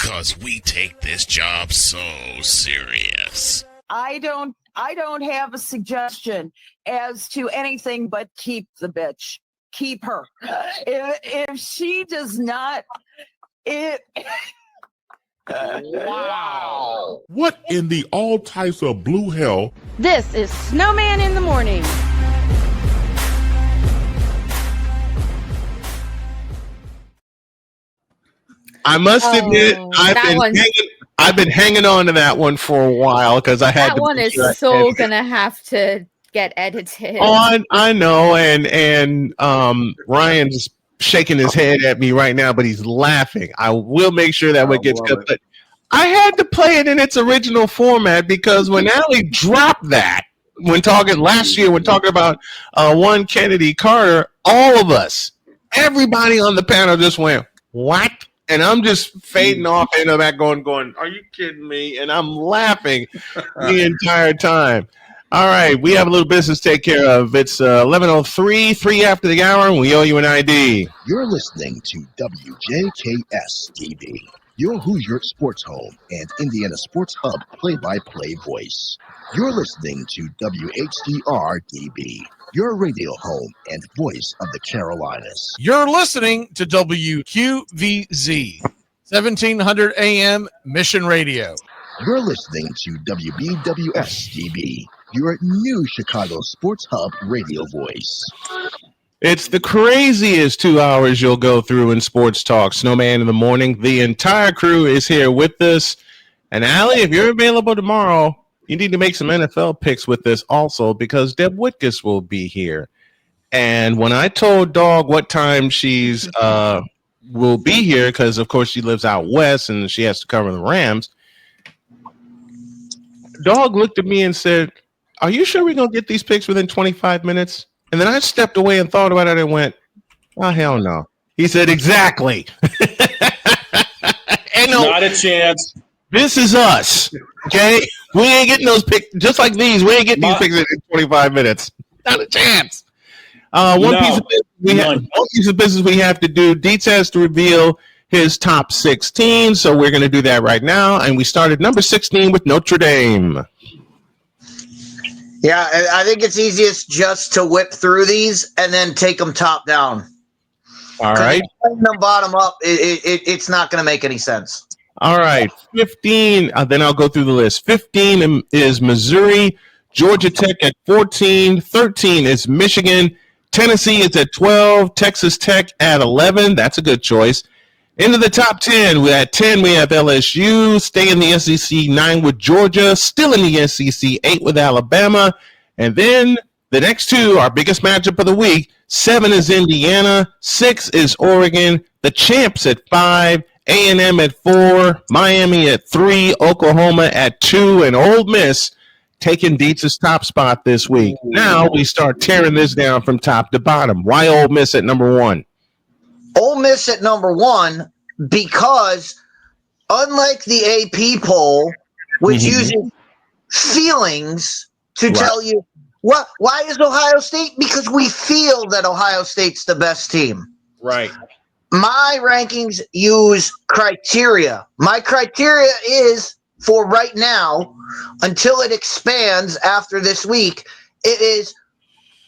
because we take this job so serious. I don't have a suggestion as to anything but keep the bitch. Keep her. If she does not, Wow. What in the all types of blue hell? This is Snowman in the Morning. I must admit, I've been hanging on to that one for a while because I had that one is so gonna have to get edited. I know, and Ryan's shaking his head at me right now, but he's laughing. I will make sure that one gets good. But I had to play it in its original format because when Allie dropped that, when talking about one Kennedy Carter, all of us, everybody on the panel just went, "What?" And I'm just fading off into that going, "Are you kidding me?" And I'm laughing the entire time. All right, we have a little business to take care of. It's 11:03, 3 after the hour, and we owe you an ID. You're listening to WJKS-TV, your Hoosier Sports Home and Indiana Sports Hub play-by-play voice. You're listening to WHDR-DB, your radio home and voice of the Carolinas. You're listening to WQVZ, 1700 AM Mission Radio. You're listening to WBWS-DB, your new Chicago Sports Hub radio voice. It's the craziest 2 hours you'll go through in sports talk. Snowman in the Morning. The entire crew is here with us. And Allie, if you're available tomorrow, you need to make some NFL picks with this also because Deb Whitkus will be here. And when I told Dog what time she's will be here, because of course she lives out west and she has to cover the Rams, Dog looked at me and said, "Are you sure we're going to get these picks within 25 minutes? And then I stepped away and thought about it and went, "Oh, hell no." He said, "Exactly." And not a chance. This is us, okay? We ain't getting those picks, just like these. We ain't getting these picks in 25 minutes. Not a chance. One piece of business we have to do. Dietz has to reveal his top 16, so we're going to do that right now. And we started number 16 with Notre Dame. Yeah, I think it's easiest just to whip through these and then take them top down. All right. Putting them bottom up, it's not going to make any sense. All right, 15, then I'll go through the list. 15 is Missouri, Georgia Tech at 14, 13 is Michigan, Tennessee is at 12, Texas Tech at 11, that's a good choice. Into the top 10, at 10 we have LSU, stay in the SEC, 9 with Georgia, still in the SEC, 8 with Alabama, and then the next two, our biggest matchup of the week, 7 is Indiana, 6 is Oregon, the champs at 5, A&M at 4, Miami at 3, Oklahoma at 2, and Ole Miss taking Dietz's top spot this week. Now we start tearing this down from top to bottom. Why Ole Miss at number 1? Ole Miss at number 1 because unlike the AP poll, which uses feelings to tell you why is Ohio State? Because we feel that Ohio State's the best team. Right. My rankings use criteria. My criteria is for right now, until it expands after this week, it is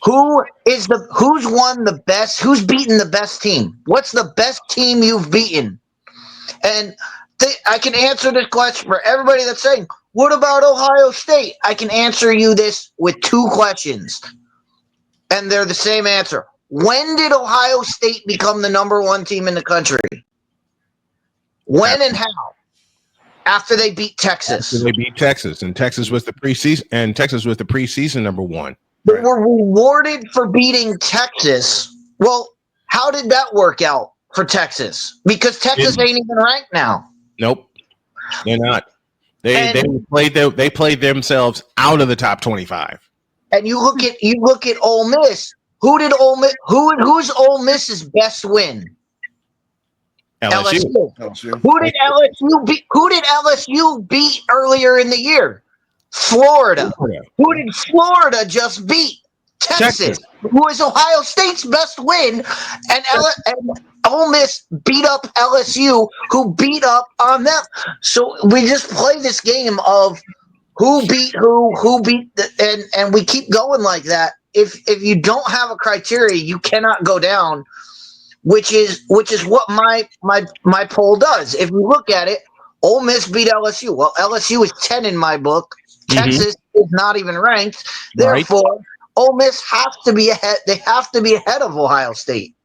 who's won the best, who's beaten the best team? What's the best team you've beaten? And I can answer this question for everybody that's saying, what about Ohio State? I can answer you this with 2 questions, and they're the same answer. When did Ohio State become the number 1 team in the country? When and how? After they beat Texas. After they beat Texas, and Texas was the preseason number 1. They were rewarded for beating Texas. Well, how did that work out for Texas? Because Texas ain't even ranked now. Nope, they're not. They played themselves out of the top 25. And you look at Ole Miss. Who's Ole Miss's best win? LSU. Who did LSU beat earlier in the year? Florida. Who did Florida just beat? Texas. Who is Ohio State's best win? Ole Miss beat up LSU, who beat up on them. So we just play this game of who beat who beat, and we keep going like that. If you don't have a criteria, you cannot go down, which is what my poll does. If you look at it, Ole Miss beat LSU. Well, LSU is 10 in my book. Texas is not even ranked. Therefore, Ole Miss has to be ahead. They have to be ahead of Ohio State.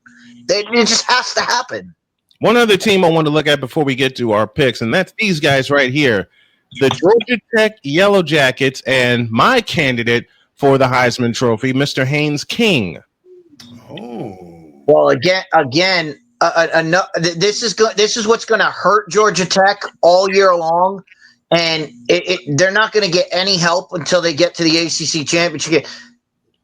It just has to happen. One other team I want to look at before we get to our picks, and that's these guys right here, the Georgia Tech Yellow Jackets, and my candidate for the Heisman Trophy, Mr. Haynes King. Well, again, this is what's going to hurt Georgia Tech all year long, and they're not going to get any help until they get to the ACC championship game.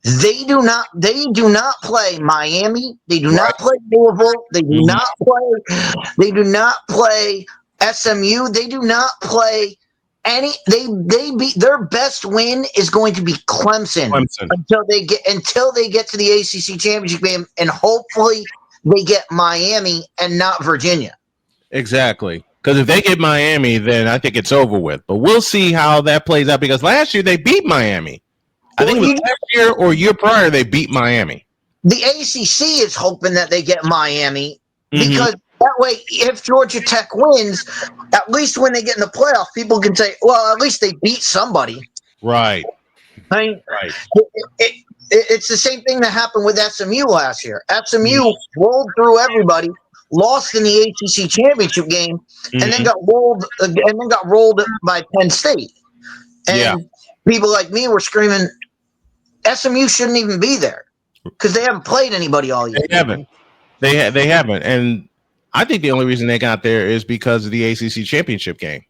They do not play Miami. They do not play Louisville. They do not play. They do not play SMU. They do not play any. They beat their best win is going to be Clemson. until they get to the ACC championship game, and hopefully they get Miami and not Virginia. Exactly. Because if they get Miami, then I think it's over with. But we'll see how that plays out, because last year they beat Miami. I think it was last year or year prior they beat Miami. The ACC is hoping that they get Miami, because that way, if Georgia Tech wins, at least when they get in the playoff, people can say, well, at least they beat somebody. Right. I mean, it's the same thing that happened with SMU last year. SMU rolled through everybody, lost in the ACC championship game, and then got rolled by Penn State. And people like me were screaming, SMU shouldn't even be there because they haven't played anybody all year. They haven't. They haven't. And I think the only reason they got there is because of the ACC championship game.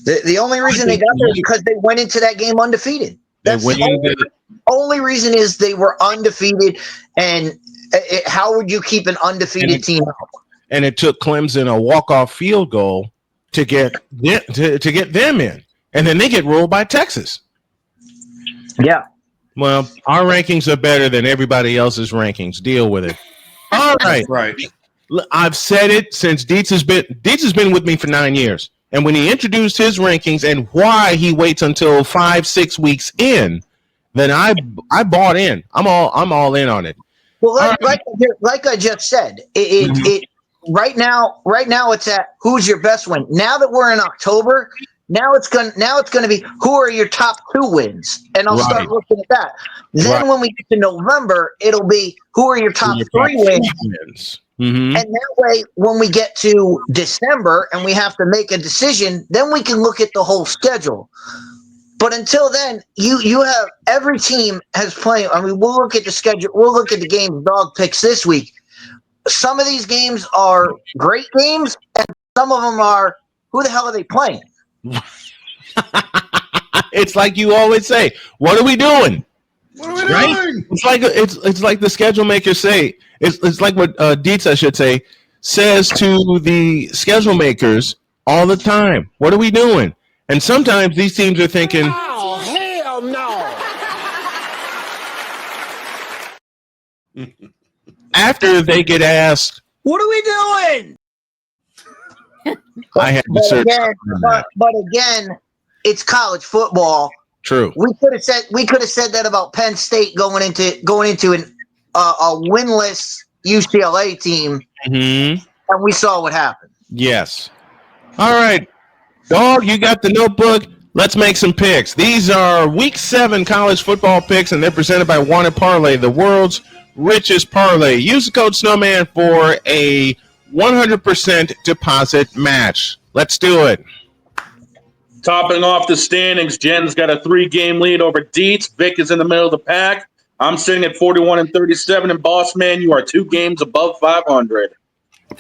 The only reason they got there is because they went into that game undefeated. That's the only reason is they were undefeated. And how would you keep an undefeated team out? And it took Clemson a walk-off field goal to get them in. And then they get rolled by Texas. Yeah. Well, our rankings are better than everybody else's rankings. Deal with it. All right. Right. I've said it since Dietz has been with me for 9 years. And when he introduced his rankings and why he waits until 5-6 weeks in, then I bought in. I'm all in on it. Well, like I just said, right now it's at who's your best win. Now that we're in October, now it's going to be who are your top 2 wins, and I'll start looking at that. Then when we get to November, it'll be who are your top 3 wins. And that way, when we get to December and we have to make a decision, then we can look at the whole schedule. But until then, you have every team has playing. I mean, we'll look at the schedule. We'll look at the games Dog picks this week. Some of these games are great games, and some of them are who the hell are they playing? It's like you always say, what are we doing? What are we doing? It's like the schedule makers say. It's like what Dietz, I should say, says to the schedule makers all the time. What are we doing? And sometimes these teams are thinking, oh, hell no. After they get asked, what are we doing? I had to search. But again, it's college football. True. We could have said that about Penn State going into a winless UCLA team, and we saw what happened. Yes. All right, Dog, you got the notebook. Let's make some picks. These are Week 7 college football picks, and they're presented by Wanted Parlay, the world's richest parlay. Use the code Snowman for a 100% deposit match. Let's do it. Topping off the standings, Jen's got a 3-game lead over Dietz. Vic is in the middle of the pack. I'm sitting at 41-37, and Boss Man, you are 2 games above 500.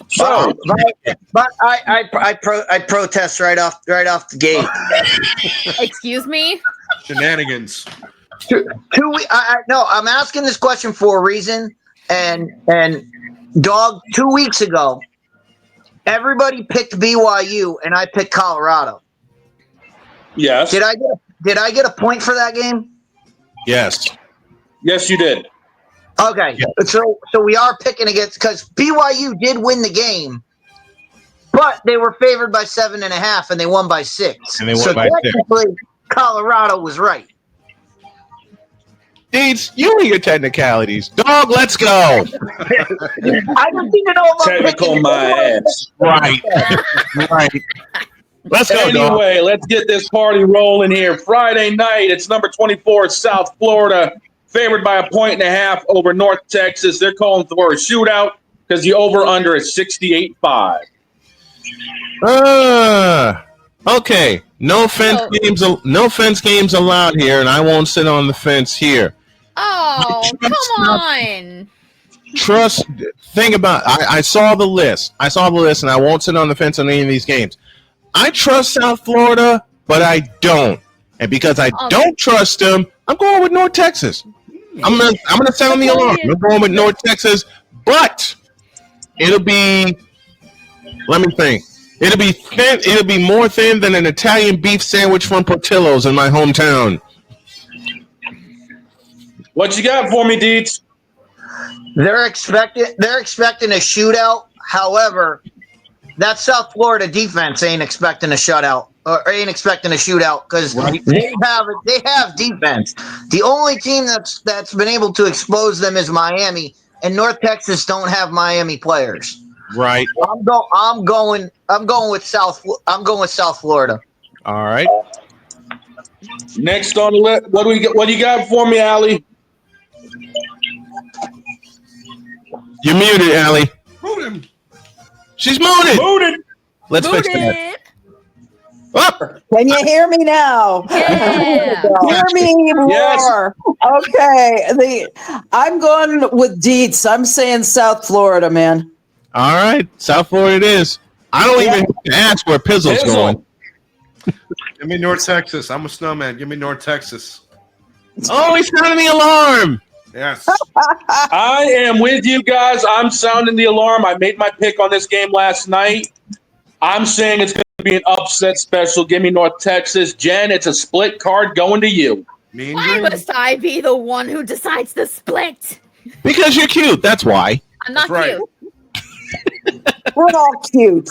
So, but I protest right off the gate. Excuse me? Shenanigans. No, I'm asking this question for a reason. And Dog, 2 weeks ago, everybody picked BYU, and I picked Colorado. Yes. Did I get a point for that game? Yes. Yes, you did. Okay, Yeah. so we are picking against because BYU did win the game, but they were favored by 7.5 and they won by 6. And they won so by 6. technically, Colorado was right. Deeds, you and your technicalities. Dog, let's go. I just need to know about Technical my ass. Right. Right. Let's go, dog. Anyway, let's get this party rolling here. Friday night, it's number 24, South Florida, favored by 1.5 over North Texas. They're calling for a shootout because the over-under is 68.5. Okay. No fence games. No fence games allowed here, and I won't sit on the fence here. Oh, come on. Think about. I saw the list. And I won't sit on the fence on any of these games. I trust South Florida, but I don't. And because I don't trust them, I'm going with North Texas. I'm gonna sound the alarm. I'm going with North Texas, but it'll be. Let me think. It'll be thin. It'll be more thin than an Italian beef sandwich from Portillo's in my hometown. What you got for me, Deeds? They're expecting a shootout. However, that South Florida defense ain't expecting a shutout or ain't expecting a shootout because they have defense. The only team that's been able to expose them is Miami, and North Texas don't have Miami players. Right. I'm going with South Florida. All right. Next on the list, what do you got for me, Allie? You're muted, Allie. Mute him. She's muted. Muted. Let's fix that. Up. Can you hear me now? Yeah. Hear me roar. Yes. Okay. I'm going with Dietz. I'm saying South Florida, man. All right. South Florida it is. I don't even have to ask where Pizzle's going. Give me North Texas. I'm a snowman. Give me North Texas. Oh, he's sounding the alarm. Yes. I am with you guys. I'm sounding the alarm. I made my pick on this game last night. I'm saying it's going to be an upset special. Give me North Texas. Jen, it's a split card going to you. Why must I be the one who decides the split? Because you're cute. That's why. I'm not That's right. cute. We're all cute.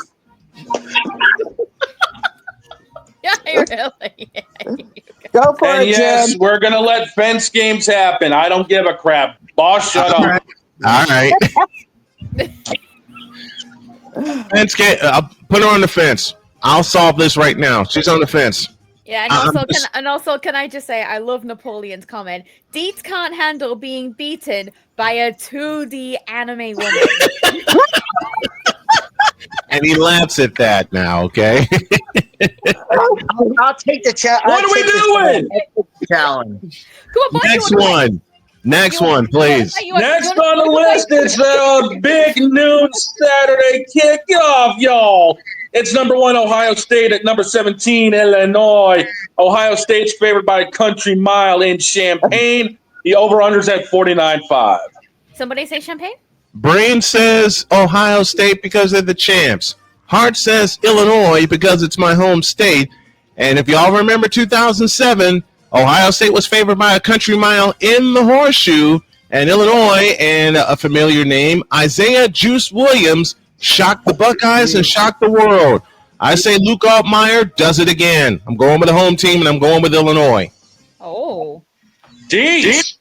Yeah, really. Go for And it, yes, Jen. we're going to let fence games happen. I don't give a crap. Boss, shut up. All right. Fence game. I'll put her on the fence. I'll solve this right now. She's on the fence. Yeah, and also, can I just say I love Napoleon's comment. Dietz can't handle being beaten by a 2D anime woman. And he laughs at that now, okay? I'll take the challenge. What are we doing? Challenge. Come on, boy, Next one, please. Next on the list is a big noon Saturday kickoff, y'all. It's number 1, Ohio State, at number 17, Illinois. Ohio State's favored by a country mile in Champaign. The over-under's at 49.5. Somebody say Champagne? Brain says Ohio State because they're the champs. Heart says Illinois because it's my home state. And if y'all remember 2007, Ohio State was favored by a country mile in the horseshoe. And Illinois, and a familiar name, Isaiah Juice Williams, shocked the Buckeyes and shocked the world. I say Luke Altmaier does it again. I'm going with the home team, and I'm going with Illinois. Oh. Jeez.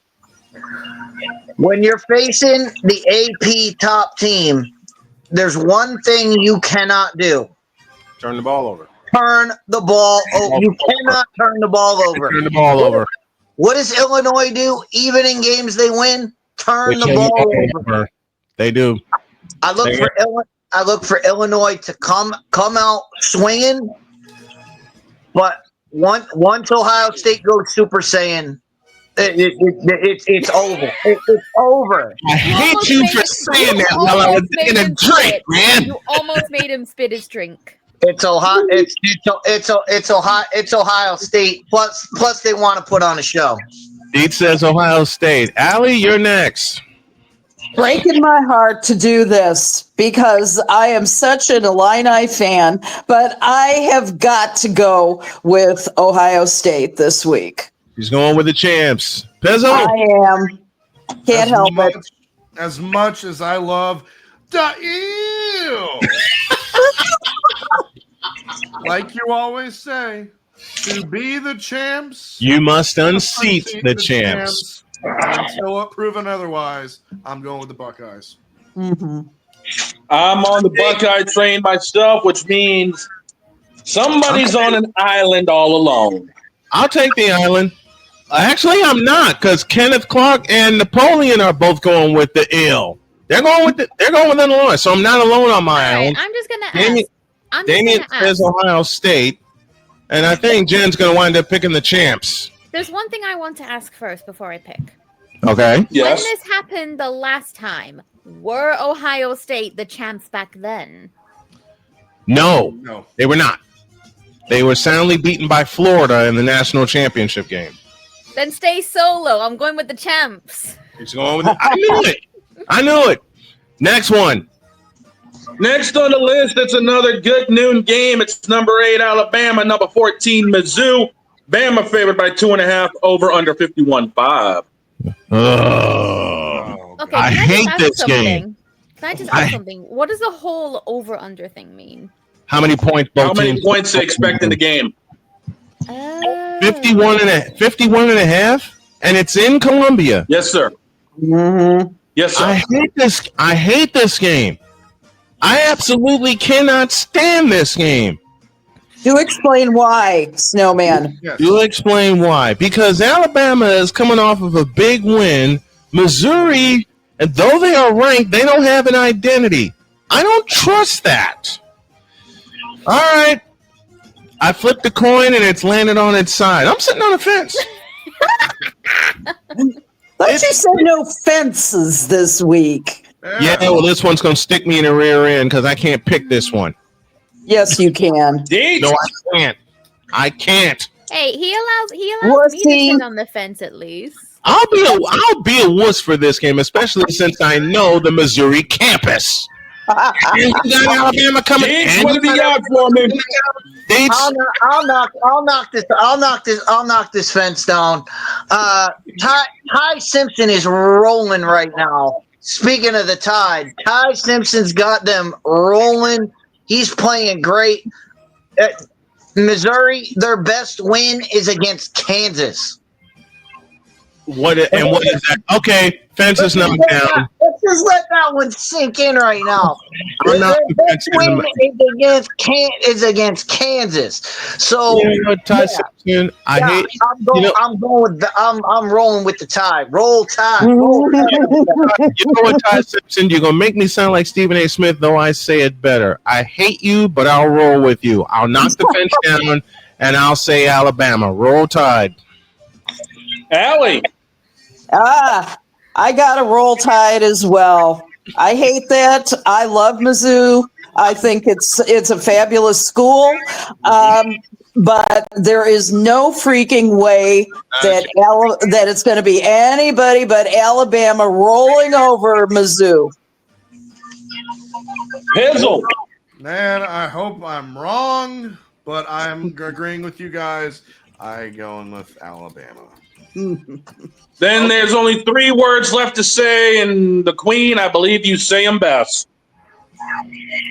When you're facing the AP top team, there's one thing you cannot do. Turn the ball over. Turn the ball over. You cannot turn the ball over. Turn the ball over. What does Illinois do? Even in games they win, turn the ball over. They do. I look for Illinois to come out swinging, but once Ohio State goes Super Saiyan, it's over. It's over. I hate you for saying that while I was taking a drink, man. You almost made him spit his drink. It's Ohio. It's Ohio State. Plus, they want to put on a show. Deet says Ohio State. Allie, you're next. Breaking my heart to do this because I am such an Illini fan, but I have got to go with Ohio State this week. He's going with the champs. Pezzo? I am. Can't help it. As much as I love ew. Like you always say, to be the champs, you must unseat the champs. And until proven otherwise, I'm going with the Buckeyes. Mm-hmm. I'm on the Buckeye train myself, which means somebody's on an island all alone. I'll take the island. Actually, I'm not, because Kenneth Clark and Napoleon are both going with the ill. They're going with Illinois, so I'm not alone on my island. I'm just gonna ask. Damien says Ohio State, and I think Jen's going to wind up picking the champs. There's one thing I want to ask first before I pick. Okay. Yes. When this happened the last time, were Ohio State the champs back then? No, they were not. They were soundly beaten by Florida in the national championship game. Then stay solo. I'm going with the champs. He's going with it. I knew it. Next one. Next on the list, it's another good noon game. It's number 8 Alabama, number 14 Mizzou. Bama favored by 2.5, over under 51.5. Okay, I hate this game. Can I just ask something? What does the whole over/under thing mean? How many points? How many points they expect in the game? 51 and a half, and it's in Columbia. Yes, sir. Mm-hmm. Yes, sir. I hate this game. I absolutely cannot stand this game. Do explain why, Snowman. Yes. Do explain why. Because Alabama is coming off of a big win. Missouri, and though they are ranked, they don't have an identity. I don't trust that. All right. I flipped the coin and it's landed on its side. I'm sitting on the fence. Thought you said no fences this week. Yeah, well, this one's going to stick me in the rear end because I can't pick this one. Yes, you can. No, I can't. Hey, he allows me to sit on the fence at least. I'll be a wuss for this game, especially since I know the Missouri campus. And you got Alabama coming. Dates, what have you got for me? Dates. I'll knock this fence down. Ty Simpson is rolling right now. Speaking of the Tide, Ty Simpson's got them rolling. He's playing great. Missouri, their best win is against Kansas. What is that? Okay, fence is knocked down. Let's just let that one sink in right now. I'm not Their best win is against Kansas. So Ty Simpson, I'm rolling with the Tide. Roll Tide. You know what, Ty Simpson? You're gonna make me sound like Stephen A. Smith, though I say it better. I hate you, but I'll roll with you. I'll knock the fence down, and I'll say Alabama. Roll Tide. Allie. I got a roll Tide as well. I hate that. I love Mizzou. I think it's a fabulous school. But there is no freaking way that it's going to be anybody but Alabama rolling over Mizzou. Pizzle. Man, I hope I'm wrong, but I'm agreeing with you guys. I'm going with Alabama. Then there's only 3 words left to say, and the Queen, I believe you say them best.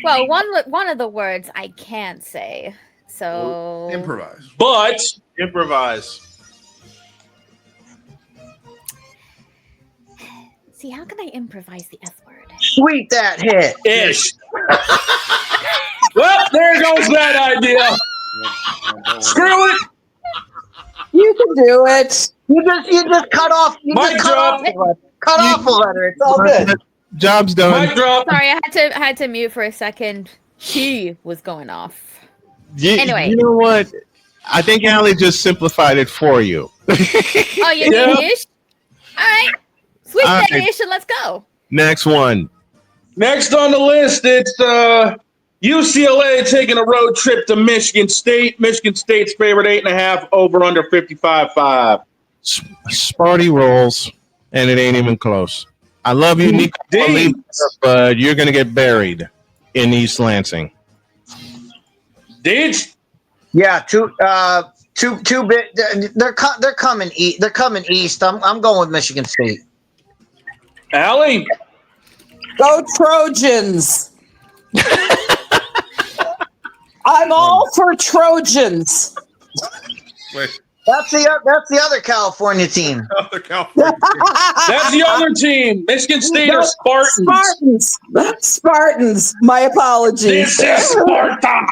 Well, one of the words I can't say. So Improvise. But improvise. See, how can I improvise the F word? Sweet that hit. Ish. Well, there goes that idea. Screw it. You can do it. You just cut off. Cut off a letter. It's all good. Job's done. Mic drop. Sorry, I had to mute for a second. She was going off. Anyway. You know what? I think Allie just simplified it for you. Oh, you mean ish? All right. Sweet All that right. ish and let's go. Next one. Next on the list, it's UCLA taking a road trip to Michigan State. Michigan State's favorite 8.5, over under 55.5. Sparty rolls, and it ain't even close. I love you, Nico, but you're going to get buried in East Lansing. Deeds? Yeah, two bit. They're coming. They're coming east. I'm going with Michigan State. Allie. Go Trojans. I'm all for Trojans. Wait, That's the other California team. other California team. That's the other team. Michigan State are Spartans. Spartans. My apologies. This is Sparta.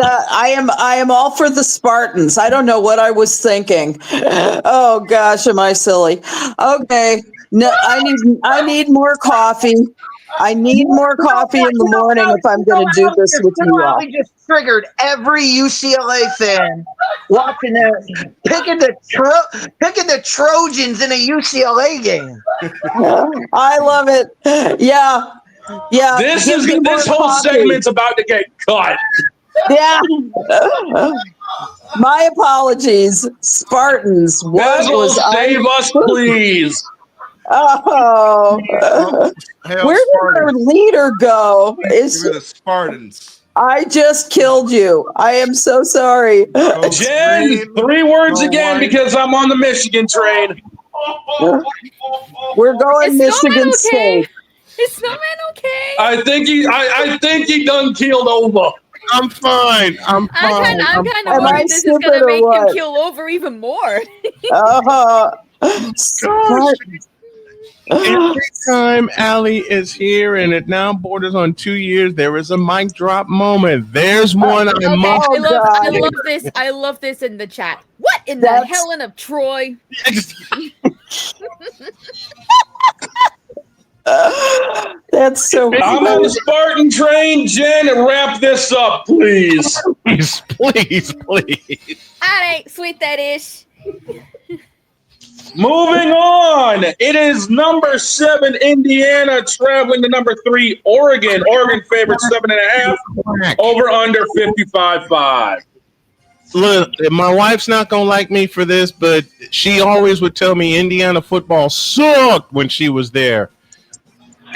I am all for the Spartans. I don't know what I was thinking. Oh gosh, am I silly? Okay. No, I need more coffee. I need more coffee in the morning if I'm going to do this with you all. We just triggered every UCLA fan watching that, picking the Trojans in a UCLA game. I love it. Yeah. This give me more whole coffee. segment's about to get cut. Yeah. My apologies, Spartans. What Basil, was save us, please. Oh, Hail where did our leader go? Give me the Spartans. I just killed you. I am so sorry. Go Jen, green, 3 words go again white. because I'm on the Michigan train. We're going Is Michigan Snowman okay? State. Is Snowman okay? I think he done keeled over. I'm fine. I'm fine. I'm kind of Am I worried this is stupid going to or make him what? keel over even more. Spartans. Every time Allie is here, and it now borders on 2 years, there is a mic drop moment. There's one I Okay, must. I love this. I love this in the chat. What in the That's- Helen of Troy? That's so I'm on the Spartan train, Jen, and wrap this up, please. Please. All right, sweet that ish. Moving on. It is number 7, Indiana, traveling to number 3, Oregon. Oregon favorite 7.5. Over under 55.5. Look, my wife's not gonna like me for this, but she always would tell me Indiana football sucked when she was there.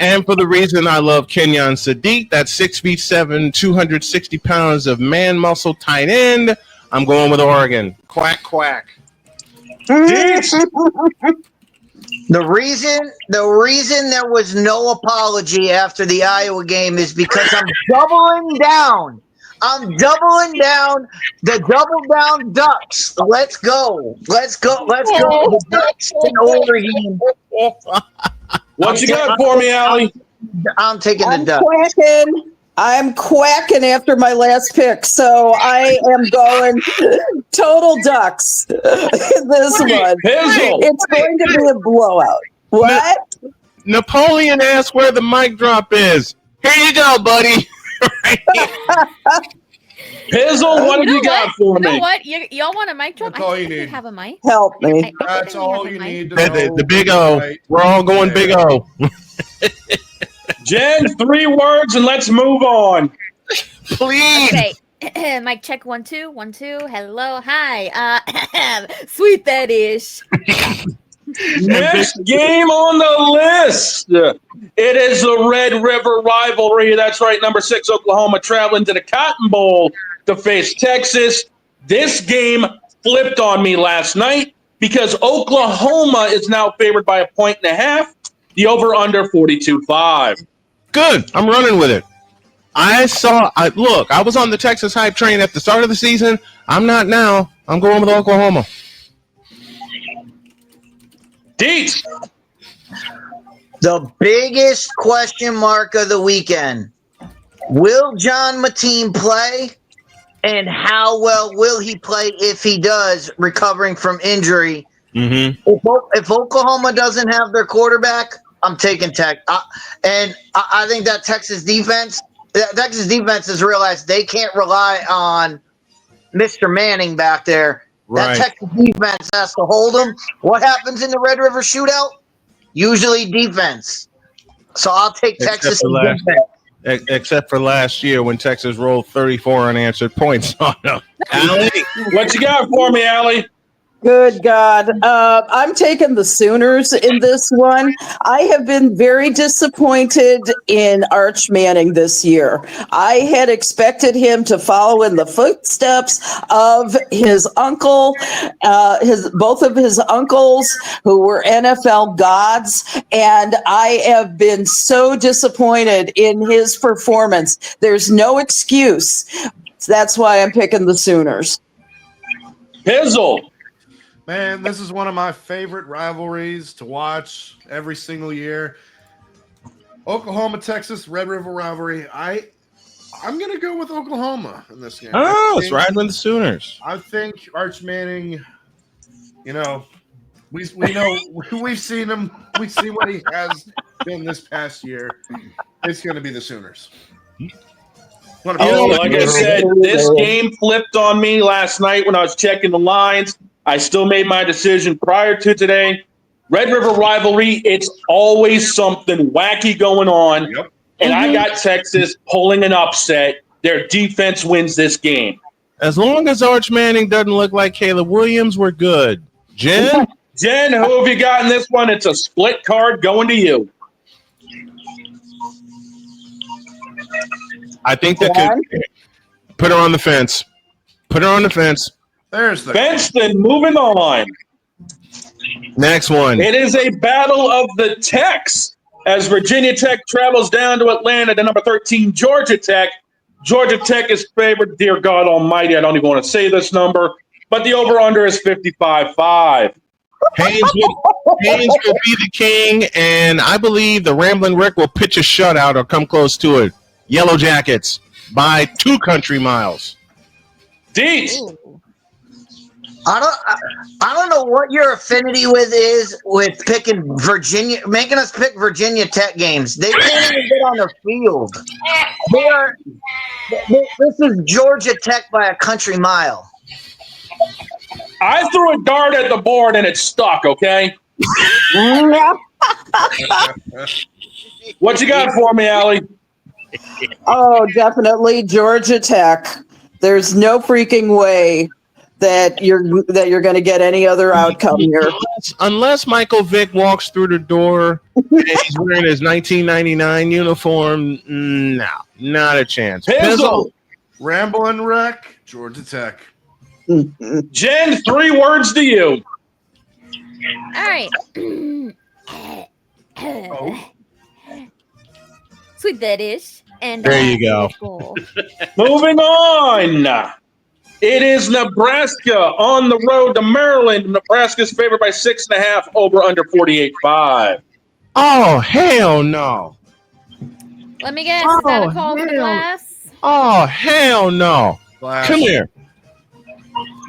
And for the reason I love Kenyon Sadiq, that 6'7", 260 pounds of man muscle tight end, I'm going with Oregon. Quack, quack. The reason there was no apology after the Iowa game is because I'm doubling down. The double down Ducks. Let's go. The Ducks in Oregon. What you got for me, Allie? I'm taking the I'm Ducks. quacking. I'm quacking after my last pick, so I am going total Ducks. This one. Pizzle. It's going to be a blowout. What? Napoleon asked where the mic drop is. Here you go, buddy. Pizzle, what have you got for You know me? what? Y'all want a mic drop? That's all I you think we need. have a mic. Help me. That's all you need to The, know. the big O. Right. We're all going big O. Jen, 3 words and let's move on. Please. Okay. Mic check 1 2 1 2. Hello, hi. Sweet that ish. Next game on the list. It is the Red River rivalry. That's right, number 6, Oklahoma, traveling to the Cotton Bowl to face Texas. This game flipped on me last night because Oklahoma is now favored by 1.5. The over-under 42.5. Good. I'm running with it. I was on the Texas hype train at the start of the season. I'm not now. I'm going with Oklahoma. Deets. The biggest question mark of the weekend. Will John Mateen play? And how well will he play if he does, recovering from injury? Mm-hmm. If Oklahoma doesn't have their quarterback, I'm taking Tech. And I think that Texas defense has realized they can't rely on Mr. Manning back there. Right. That Texas defense has to hold them. What happens in the Red River shootout? Usually defense. So I'll take Texas. Except for last year when Texas rolled 34 unanswered points on them. Allie, What you got for me, Allie? Good God. I'm taking the Sooners in this one. I have been very disappointed in Arch Manning this year. I had expected him to follow in the footsteps of his uncle, both of his uncles who were NFL gods, and I have been so disappointed in his performance. There's no excuse. That's why I'm picking the Sooners. Pizzle. Man, this is one of my favorite rivalries to watch every single year. Oklahoma, Texas, Red River rivalry. I'm going to go with Oklahoma in this game. Oh, it's riding with the Sooners. I think Arch Manning, we know we've seen him. We see what he has been this past year. It's going to be the Sooners. Like I said, this game flipped on me last night when I was checking the lines. I still made my decision prior to today. Red River rivalry, it's always something wacky going on. Yep. And I got Texas pulling an upset. Their defense wins this game. As long as Arch Manning doesn't look like Caleb Williams, we're good. Jen? Jen, who have you got in this one? It's a split card going to you. I think that could put her on the fence. Put her on the fence. There's the fence. Then moving on. Next one. It is a battle of the Techs as Virginia Tech travels down to Atlanta to number 13 Georgia Tech. Georgia Tech is favored. Dear God Almighty, I don't even want to say this number, but the over/under is 55-5. Haynes will be the king, and I believe the Rambling Rick will pitch a shutout or come close to it. Yellow Jackets by 2 country miles. Deets. I don't know what your affinity is with picking Virginia, making us pick Virginia Tech games. They can't even get on the field. This is Georgia Tech by a country mile. I threw a dart at the board and it stuck, okay? What you got for me, Allie? Oh, definitely Georgia Tech. There's no freaking way that you're going to get any other outcome here. Unless Michael Vick walks through the door and he's wearing his 1999 uniform, no, not a chance. Pizzle. Ramblin' Wreck, Georgia Tech. Jen, 3 words to you. All right. Sweet that is. And there you go. Moving on. It is Nebraska on the road to Maryland. Nebraska's favored by 6.5, over under 48.5. Oh, hell no. Let me guess. Is that a call for the glass? Oh, hell no. Glass. Come here.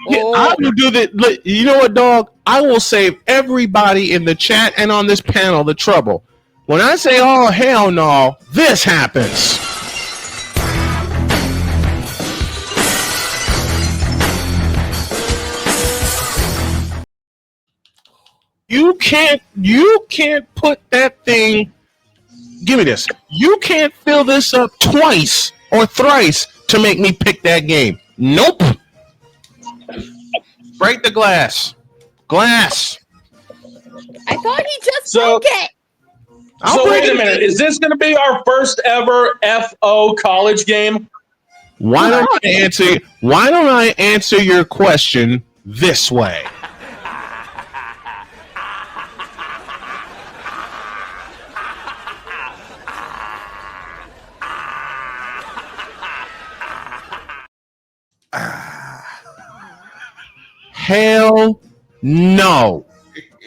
Yeah, I will do that. You know what, dog? I will save everybody in the chat and on this panel the trouble. When I say, oh, hell no, this happens. You can't put that thing. Give me this. You can't fill this up twice or thrice to make me pick that game. Nope. Break the glass. Glass. I thought he just broke it. So wait a minute. Is this going to be our first ever FO college game? Why don't I answer your question this way? Hell no.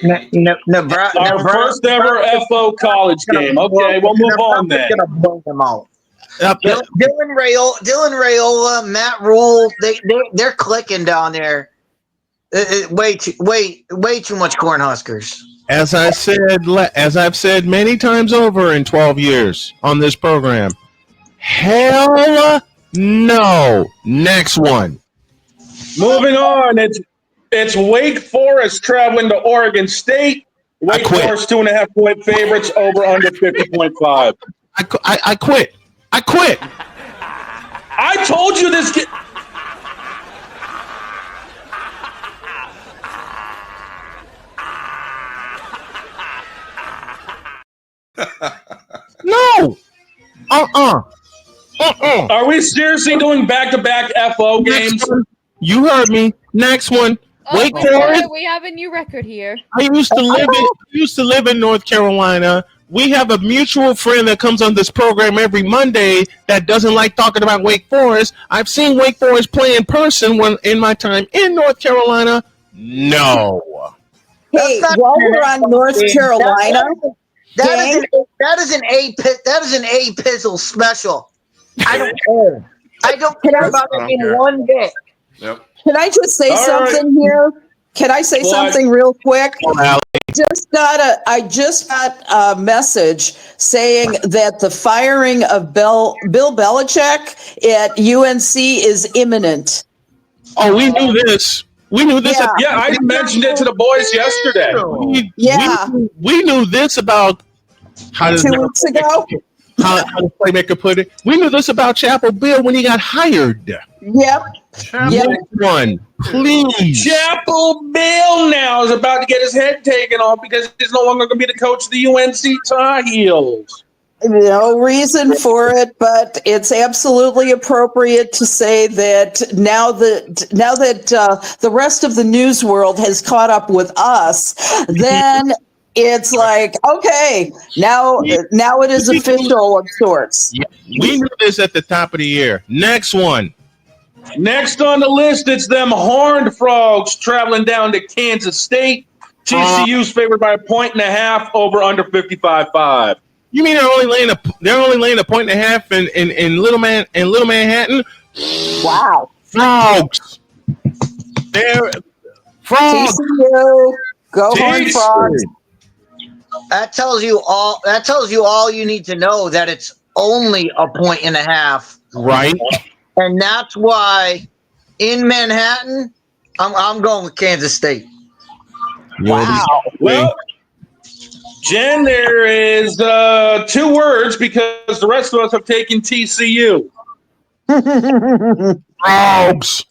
Our first ever FO college game. Okay, we'll move on then. Dylan Rayola, Matt Rule, they're clicking down there. Way too much Cornhuskers. As I've said many times over in 12 years on this program, hell no. Next one. Moving on. It's Wake Forest traveling to Oregon State. Wake Forest 2.5-point favorites, over under 50.5. I quit. I told you this. on. Are we seriously doing back-to-back FO games? You heard me. Next one. Wake Forest. We have a new record here. I used to live in North Carolina. We have a mutual friend that comes on this program every Monday that doesn't like talking about Wake Forest. I've seen Wake Forest play in person when in my time in North Carolina. No. Hey, while we're on North Carolina, that is an A Pizzle special. I don't care. I don't care about it in one bit. Yep. can I just say something here? Can I say something real quick? I just got a message saying that the firing of Bill Belichick at UNC is imminent. Oh, we knew this. We knew this. Yeah, I mentioned it to the boys yesterday. We knew this about 2 weeks ago. How the playmaker put it. We knew this about Chapel Bill when he got hired. Yep. One, please. Chapel Bill now is about to get his head taken off because he's no longer going to be the coach of the UNC Tar Heels. No reason for it, but it's absolutely appropriate to say that now that the rest of the news world has caught up with us, then it's like, okay, now it is official of sorts. We knew this at the top of the year. Next one. Next on the list, it's them Horned Frogs traveling down to Kansas State. TCU's favored by 1.5 over under 55.5. You mean they're only laying a 1.5 in Little Manhattan? Wow. Frogs. They're frogs. TCU, go Horned Frogs. That tells you all you need to know, that it's only a 1.5. Right. And that's why in Manhattan, I'm going with Kansas State. Wow. Well, Jen, there is 2 words because the rest of us have taken TCU. Frogs.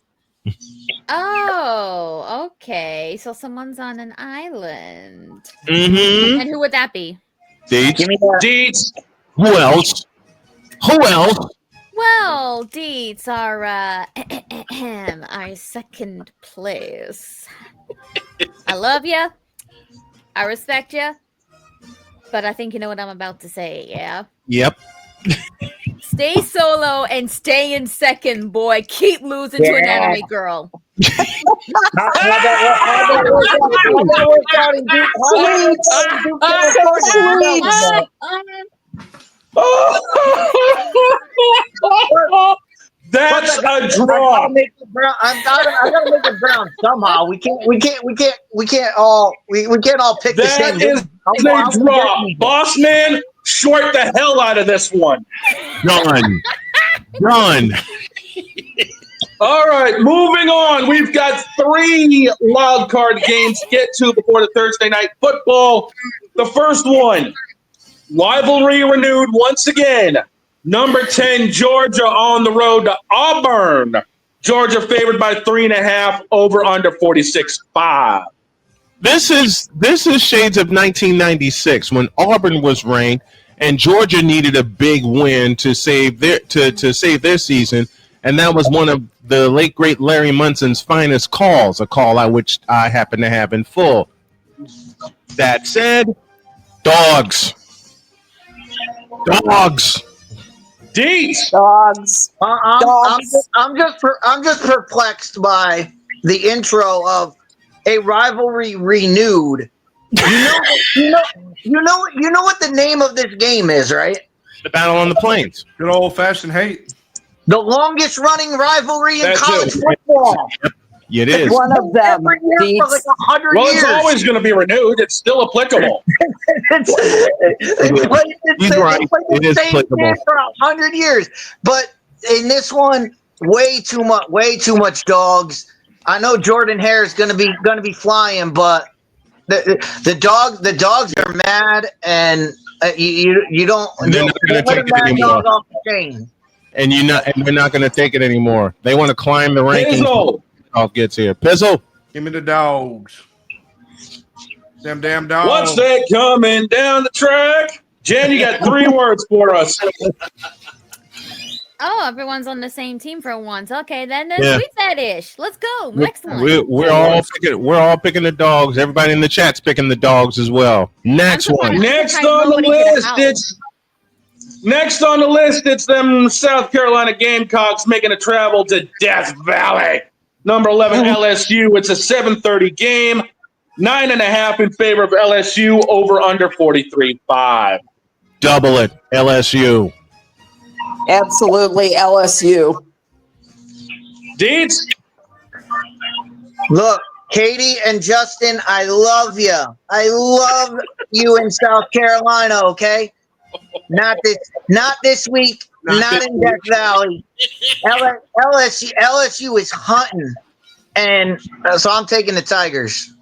Oh, okay. So someone's on an island. Mm-hmm. And who would that be? Deets. Give me that. Deets. Who else? Well, Deets are our second place. I love you. I respect you. But I think you know what I'm about to say, yeah? Yep. Stay solo and stay in second, boy. Keep losing to an enemy girl. That's a draw. I gotta make it brown somehow. We can't all pick the same. That is a draw. Boss man, short the hell out of this one. Done. All right, moving on. We've got 3 wild card games to get to before the Thursday night football. The first one, rivalry renewed once again. Number 10, Georgia on the road to Auburn. Georgia favored by 3.5 over under 46.5. This is shades of 1996 when Auburn was ranked and Georgia needed a big win to save their season, and that was one of the late great Larry Munson's finest calls, a call which I happen to have in full. That said, dogs. Deets. Dogs. I'm just perplexed by the intro of a rivalry renewed. You know what the name of this game is, right? The Battle on the Plains. Good old-fashioned hate. The longest running rivalry in college football. It is. One of them. Every year for like 100 Well, years. it's always going to be renewed. It's still applicable. They played the same applicable. game for 100 years. But in this one, way too much dogs. I know Jordan Hare is going to be flying, but the dogs are mad, and you don't. They're not going to take it anymore. And they're not going to take it anymore. They want to climb the rankings. Pizzle. Dog gets here. Pizzle. Give me the dogs. Them damn dogs. What's that coming down the track? Jen, you got 3 words for us. Oh, everyone's on the same team for once. Okay, then Yeah. sweep that ish. Let's go. Next one. We're all picking the dogs. Everybody in the chat's picking the dogs as well. Next one. Next on the list, it's them South Carolina Gamecocks making a travel to Death Valley. Number 11 LSU. It's a 7:30 game. 9.5 in favor of LSU. Over under 43.5. Double it, LSU. Absolutely, LSU. Deeds? Look, Katie and Justin, I love you. I love you in South Carolina, okay? Not this week, not in Death Valley. LSU is hunting, and so I'm taking the Tigers.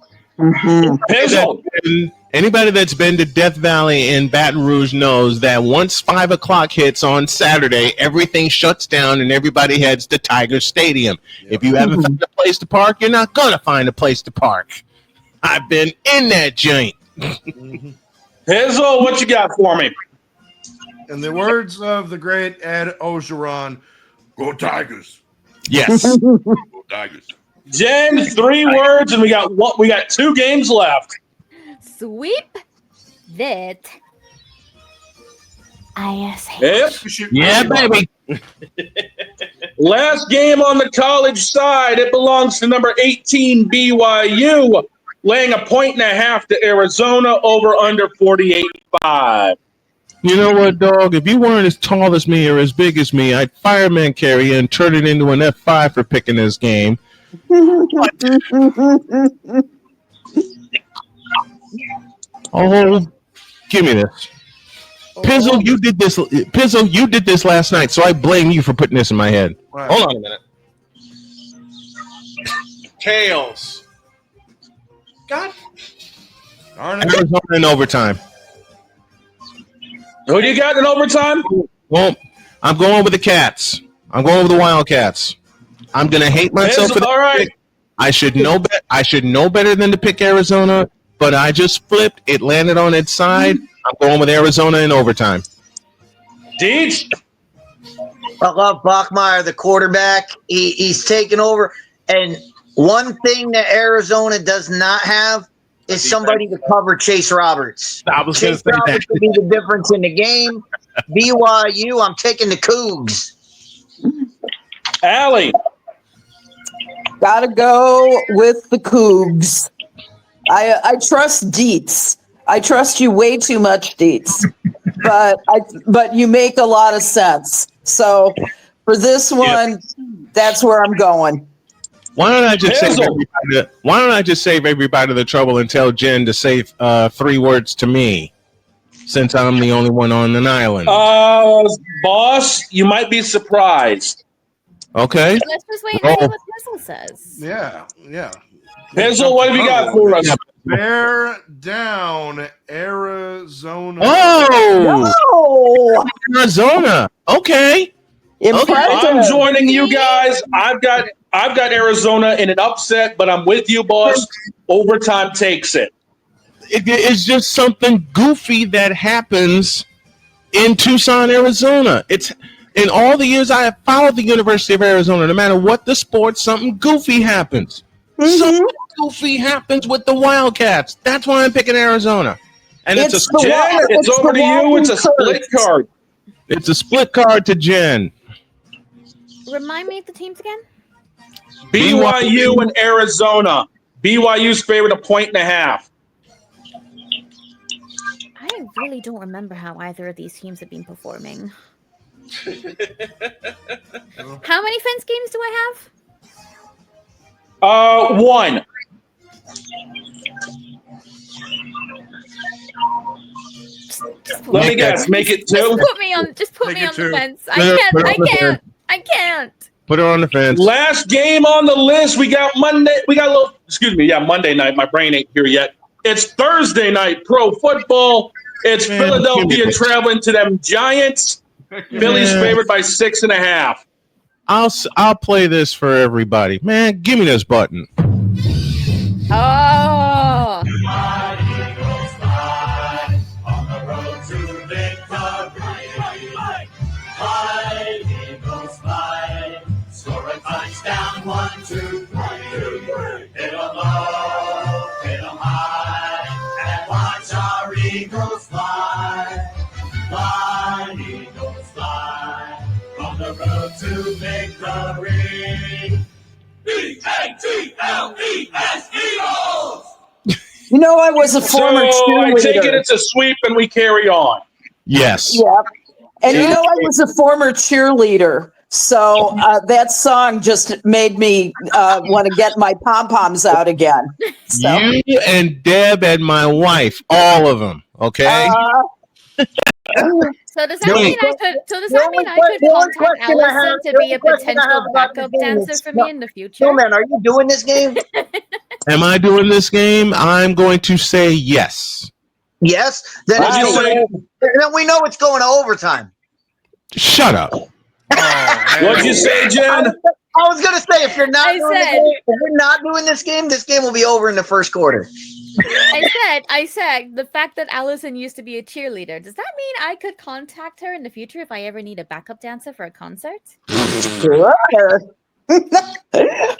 Anybody that's been to Death Valley in Baton Rouge knows that once 5 o'clock hits on Saturday, everything shuts down and everybody heads to Tiger Stadium. If you haven't found a place to park, you're not going to find a place to park. I've been in that joint. Pizzle, what you got for me? In the words of the great Ed Ogeron, go Tigers. Yes. Go Tigers. Jen, 3 words, and we got 2 games left. Sweep that ISH. Yep. Yeah, baby. Last game on the college side, it belongs to number 18 BYU, laying a 1.5 to Arizona, over under 48.5. You know what, dog? If you weren't as tall as me or as big as me, I'd fireman carry you and turn it into an F5 for picking this game. Oh, give me this. Pizzle, you did this. Pizzle, you did this last night, so I blame you for putting this in my head. Right. Hold on a minute. Tails. God. Arizona in overtime. Who do you got in overtime? Well, I'm going with the Cats. I'm going with the Wildcats. I'm gonna hate myself for that. All right. I should know better. I should know better than to pick Arizona, but I just flipped. It landed on its side. I'm going with Arizona in overtime. Deej? I love Bachmeier, the quarterback. He's taken over. And one thing that Arizona does not have is somebody to cover Chase Roberts. I was going to Chase say Roberts that. could be the difference in the game. BYU, I'm taking the Cougs. Allie? Gotta go with the Cougs. I trust Dietz. I trust you way too much, Dietz. But you make a lot of sense. So for this one, that's where I'm going. Why don't I just save everybody the trouble and tell Jen to say 3 words to me, since I'm the only one on an island? Boss, you might be surprised. Okay. Let's just wait and see what Pizzle says. Yeah. Pizzle, what have you got for us? Bear down, Arizona. Oh, Arizona. Okay. I'm joining you guys. I've got Arizona in an upset, but I'm with you, boss. Overtime takes it. It's just something goofy that happens in Tucson, Arizona. It's in all the years I have followed the University of Arizona, no matter what the sport, something goofy happens. Something goofy happens with the Wildcats. That's why I'm picking Arizona. And it's over to you. It's a split card. It's a split card to Jen. Remind me of the teams again. BYU and Arizona. BYU's favored 1.5. I really don't remember how either of these teams have been performing. How many fence games do I have? 1. Let me guess. Make it 2. Just put me on the fence. I can't. Put her on the fence. Last game on the list. We got Monday. Monday night. My brain ain't here yet. It's Thursday night pro football. It's Philadelphia traveling to them Giants. Philly's favored by 6.5. I'll play this for everybody. Man, give me this button. Oh. 2, 3. Hit 'em low, hit 'em high, and watch our Eagles fly. Fly, Eagles fly, on the road to victory. E-A-T-L-E-S, Eagles! You know, I was a So former I take it cheerleader. it's a sweep and we carry on. Yes. Yeah. And you know, I was a former cheerleader. So that song just made me want to get my pom-poms out again. So, You and Deb and my wife, all of them. Okay. So does that mean I could? So does that mean I could contact Allison to be a potential backup dancer for me in the future? Snowman, are you doing this game? Am I doing this game? I'm going to say yes. Yes. Then, then we know it's going to overtime. Shut up. What'd you say, Jen? I was gonna say if you're not doing this game, this game will be over in the first quarter. I said the fact that Allison used to be a cheerleader, does that mean I could contact her in the future if I ever need a backup dancer for a concert? Sure. Those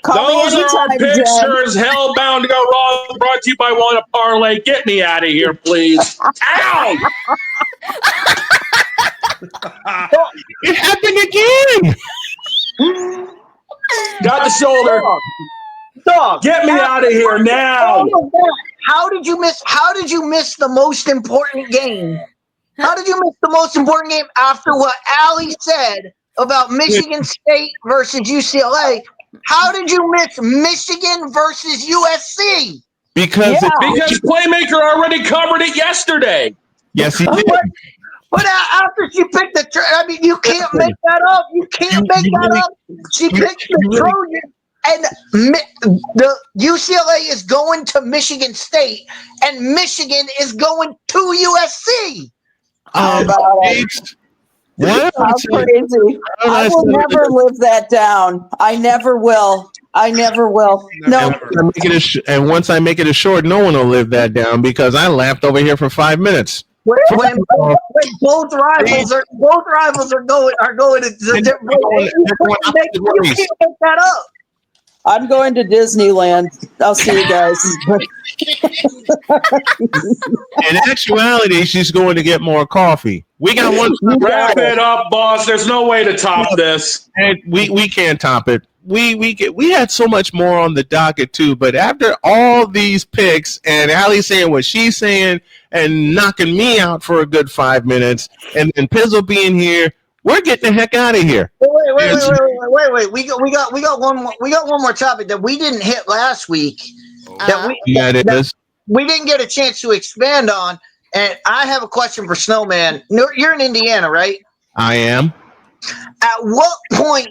are our pictures. Hellbound to go wrong. Brought to you by One Parlay. Get me out of here, please. Ow! It happened again. Got the shoulder. Dog. Get me out of here now. How did you miss the most important game? How did you miss the most important game after what Allie said about Michigan State versus UCLA? How did you miss Michigan versus USC? Because Playmaker already covered it yesterday. Yes, he did. But after she picked you can't make that up. You can't make that up. She picked the Trojans, and the UCLA is going to Michigan State, and Michigan is going to USC. What? How crazy. I will never live that down. I never will. No. And once I make it a short, no one will live that down because I laughed over here for 5 minutes. When both rivals are going to different places. You can't make that up. I'm going to Disneyland. I'll see you guys. In actuality, she's going to get more coffee. We got one. Wrap it up, boss. There's no way to top this. And we can't top it. We had so much more on the docket too, but after all these picks and Allie saying what she's saying and knocking me out for a good 5 minutes, and then Pizzle being here, we're getting the heck out of here. Wait. We got one more topic that we didn't hit last week. That we didn't get a chance to expand on, and I have a question for Snowman. You're in Indiana, right? I am. At what point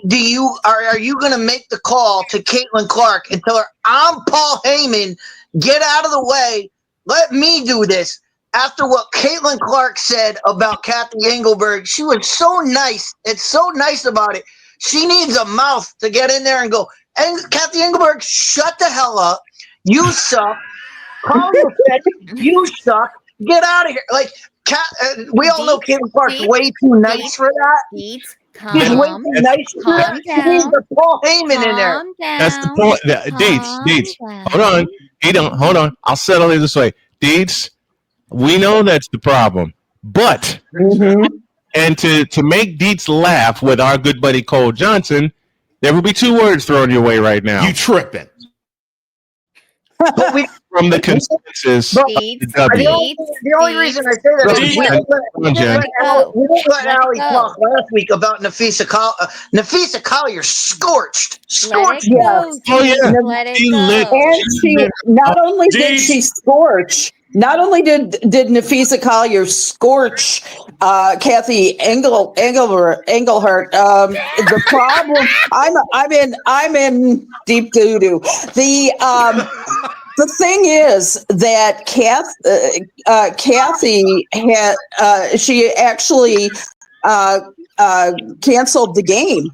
are you going to make the call to Caitlin Clark and tell her, I'm Paul Heyman, get out of the way, let me do this? After what Caitlin Clark said about Kathy Engelberg, she was so nice. It's so nice about it. She needs a mouth to get in there and go, and Kathy Engelberg, shut the hell up. You suck. Call your bitch. You suck. Get out of here. Like, we all know Caitlin Clark's way too nice for that. She's way too nice for that. She needs the Paul Heyman in there. That's the point. Deets. Hold on. I'll settle it this way. Deets, we know that's the problem. But, and to make Deets laugh with our good buddy Cole Johnson, there will be 2 words thrown your way right now. You tripping. From the consensus. The only reason I say that is we didn't let Allie talk last week about Nafisa Collier. Nafisa Collier scorched. Yeah. Oh, yeah. And she not only did she scorch, not only did Nafisa Collier scorch Kathy Engelhart. The problem, I'm in deep doo doo. The thing is that Kathy had she actually canceled the game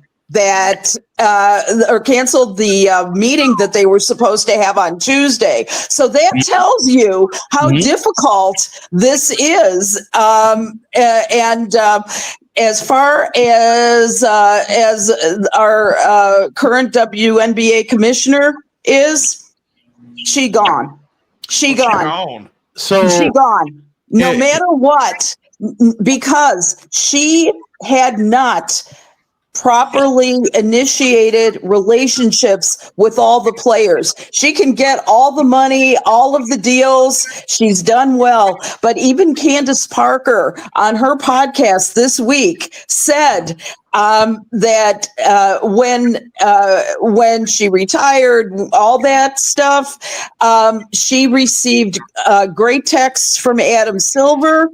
or canceled the meeting that they were supposed to have on Tuesday. So that tells you how difficult this is. as far as our current WNBA commissioner is, she gone. She gone. So She gone. No Eh, matter what, because she had not properly initiated relationships with all the players. She can get all the money, all of the deals. She's done well. But even Candace Parker on her podcast this week said that when she retired, all that stuff, she received great texts from Adam Silver.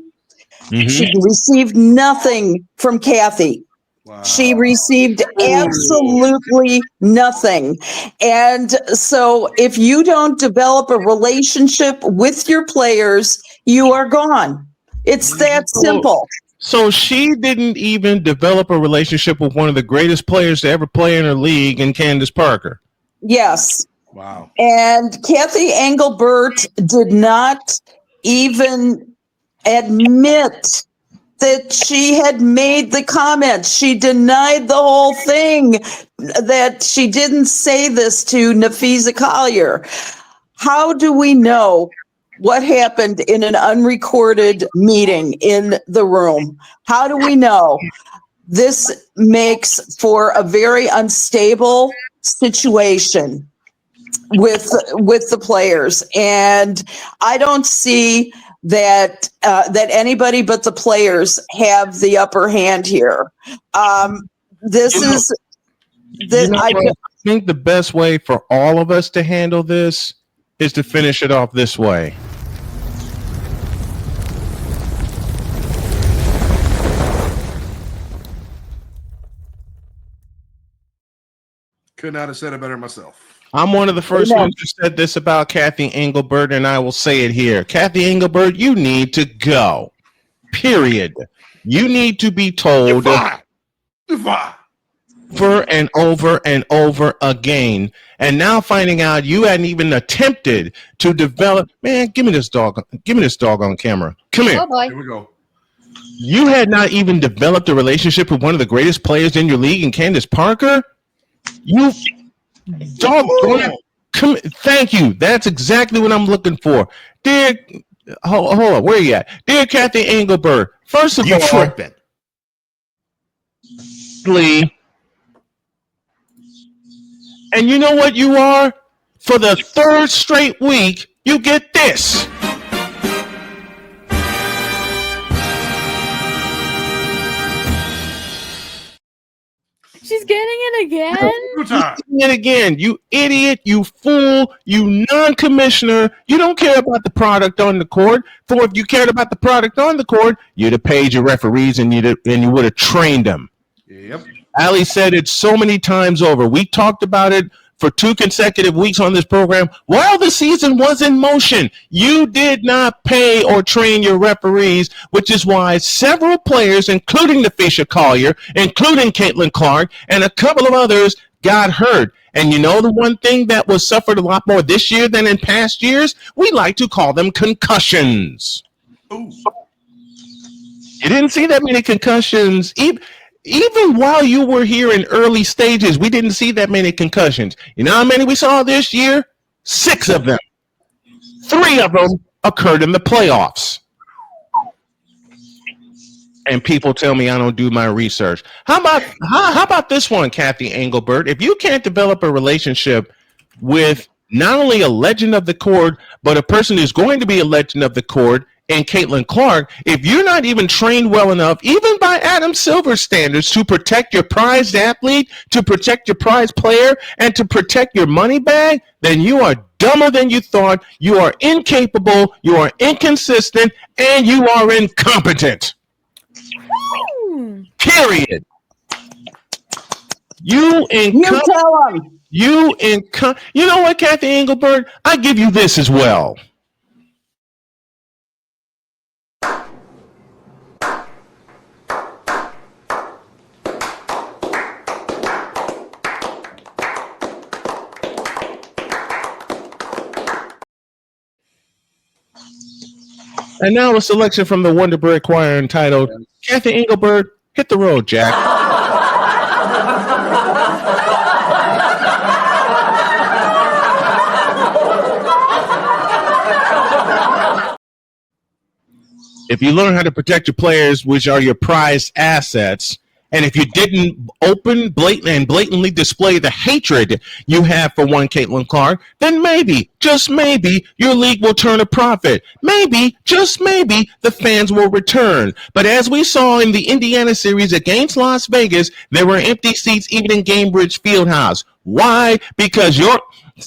She received nothing from Kathy. She received absolutely nothing. And so if you don't develop a relationship with your players, you are gone. It's that simple. So she didn't even develop a relationship with one of the greatest players to ever play in her league, in Candace Parker. Yes. Wow. And Kathy Engelbert did not even admit that she had made the comments. She denied the whole thing, that she didn't say this to Nafisa Collier. How do we know what happened in an unrecorded meeting in the room? How do we know? This makes for a very unstable situation with the players, and I don't see that anybody but the players have the upper hand here. I think the best way for all of us to handle this is to finish it off this way. Could not have said it better myself. I'm one of the first ones who said this about Kathy Engelbert, and I will say it here. Kathy Engelbert, you need to go. Period. You need to be told over and over and over again. And now finding out you hadn't even attempted to develop. Man, give me this dog. Give me this dog on camera. Come here. Oh boy. Here we go. You had not even developed a relationship with one of the greatest players in your league, in Candace Parker. You dog. Come. Thank you. That's exactly what I'm looking for. Dear, hold on. Where you at? Dear Kathy Engelbert, first of all, tripping. Lee. And you know what you are? For the third straight week, you get this. She's getting it again? And again, you idiot, you fool, you non-commissioner. You don't care about the product on the court. For if you cared about the product on the court, you'd have paid your referees and you would have trained them. Yep. Ali said it so many times over. We talked about it for 2 consecutive weeks on this program while the season was in motion. You did not pay or train your referees, which is why several players, including Nafisa Collier, including Caitlin Clark, and a couple of others got hurt. And you know the one thing that was suffered a lot more this year than in past years? We like to call them concussions. Ooh. You didn't see that many concussions. Even while you were here in early stages, we didn't see that many concussions. You know how many we saw this year? 6 of them. 3 of them occurred in the playoffs. And people tell me I don't do my research. How about this one, Kathy Engelbert? If you can't develop a relationship with not only a legend of the court, but a person who's going to be a legend of the court, and Caitlin Clark, if you're not even trained well enough, even by Adam Silver standards, to protect your prized athlete, to protect your prized player, and to protect your money bag, then you are dumber than you thought, you are incapable, you are inconsistent, and you are incompetent. Period. You know what, Kathy Engelbert? I give you this as well. And now a selection from the Wonder Bread Choir entitled Kathy Engelbert, Hit the road, Jack. If you learn how to protect your players, which are your prized assets, and if you didn't blatantly display the hatred you have for one Caitlin Clark, then maybe, just maybe, your league will turn a profit. Maybe, just maybe, the fans will return. But as we saw in the Indiana series against Las Vegas, there were empty seats even in Gainbridge Fieldhouse. Why? Because York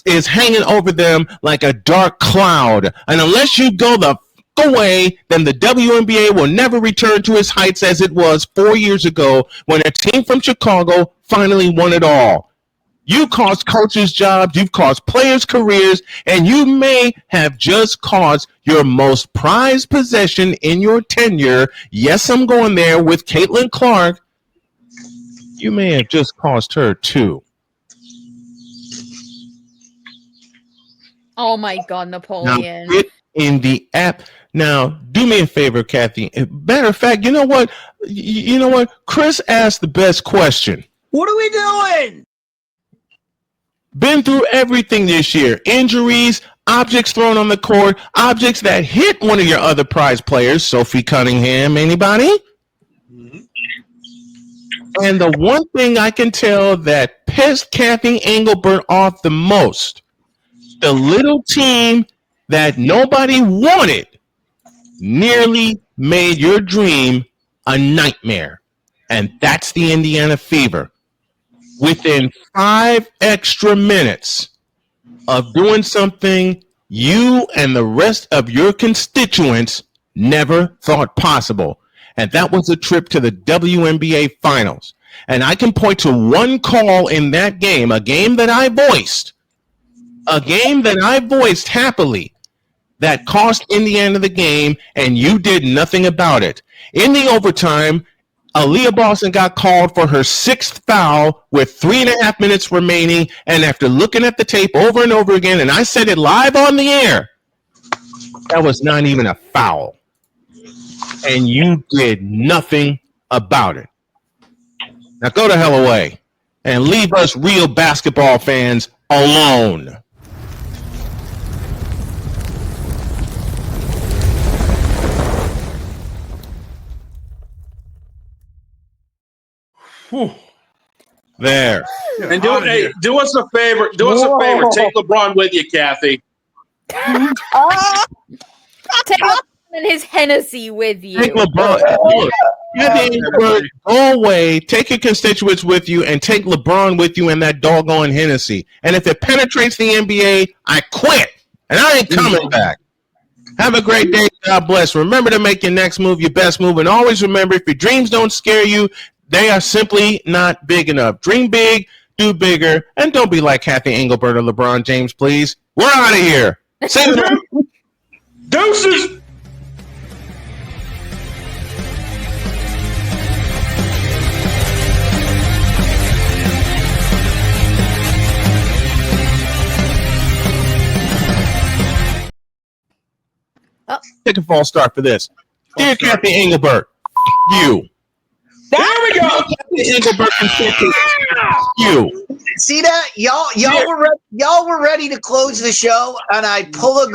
is hanging over them like a dark cloud. And unless you go the away, then the WNBA will never return to its heights as it was 4 years ago when a team from Chicago finally won it all. You cost coaches jobs, you've cost players careers, and you may have just cost your most prized possession in your tenure. Yes, I'm going there with Caitlin Clark. You may have just cost her too. Oh my God, Napoleon. Now, in the app. Now, do me a favor, Kathy. Matter of fact, you know what? You know what? Chris asked the best question. What are we doing? Been through everything this year. Injuries, objects thrown on the court, objects that hit one of your other prize players. Sophie Cunningham, anybody? Mm-hmm. And the one thing I can tell that pissed Kathy Engelbert off the most, the little team that nobody wanted nearly made your dream a nightmare. And that's the Indiana Fever. Within 5 extra minutes of doing something you and the rest of your constituents never thought possible. And that was a trip to the WNBA Finals. And I can point to one call in that game, a game that I voiced happily, that cost Indiana the game, and you did nothing about it. In the overtime, Aaliyah Boston got called for her 6th foul with 3.5 minutes remaining, and after looking at the tape over and over again, and I said it live on the air, that was not even a foul. And you did nothing about it. Now go the hell away and leave us real basketball fans alone. Whew. There. And do us a favor. Do us a favor. Take LeBron with you, Kathy. Take LeBron and his Hennessy with you. Take LeBron. Go away. Take your constituents with you, and take LeBron with you and that doggone Hennessy. And if it penetrates the NBA, I quit, and I ain't coming back. Have a great day. God bless. Remember to make your next move your best move, and always remember, if your dreams don't scare you, they are simply not big enough. Dream big, do bigger, and don't be like Kathy Engelbert or LeBron James, please. We're out of here. Deuces. Take a false start for this. Dear Kathy Engelbert, you. There we go. Kathy Engelbert, you. See that? Y'all were ready to close the show, and I pulled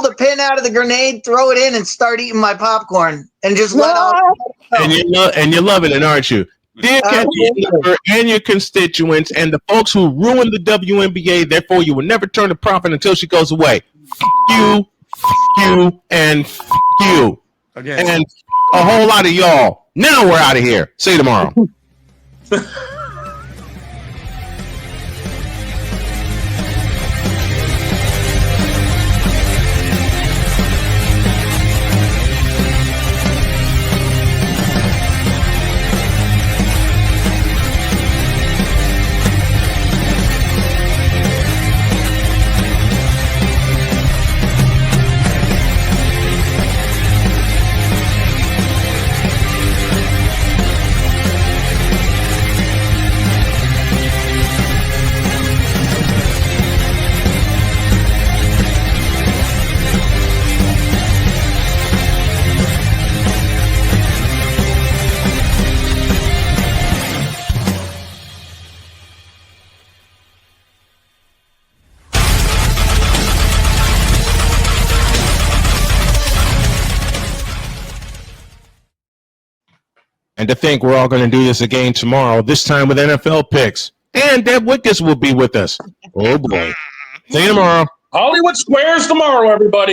a pin out of the grenade, throw it in, and start eating my popcorn, and just let off. And you're loving it, aren't you? Dear Kathy Engelbert and your constituents and the folks who ruined the WNBA, therefore you will never turn a profit until she goes away. You, and you. Again. And a whole lot of y'all. Now we're out of here. See you tomorrow. And to think we're all going to do this again tomorrow, this time with NFL picks. And Deb Wickus will be with us. Oh, boy. See you tomorrow. Hollywood Squares tomorrow, everybody.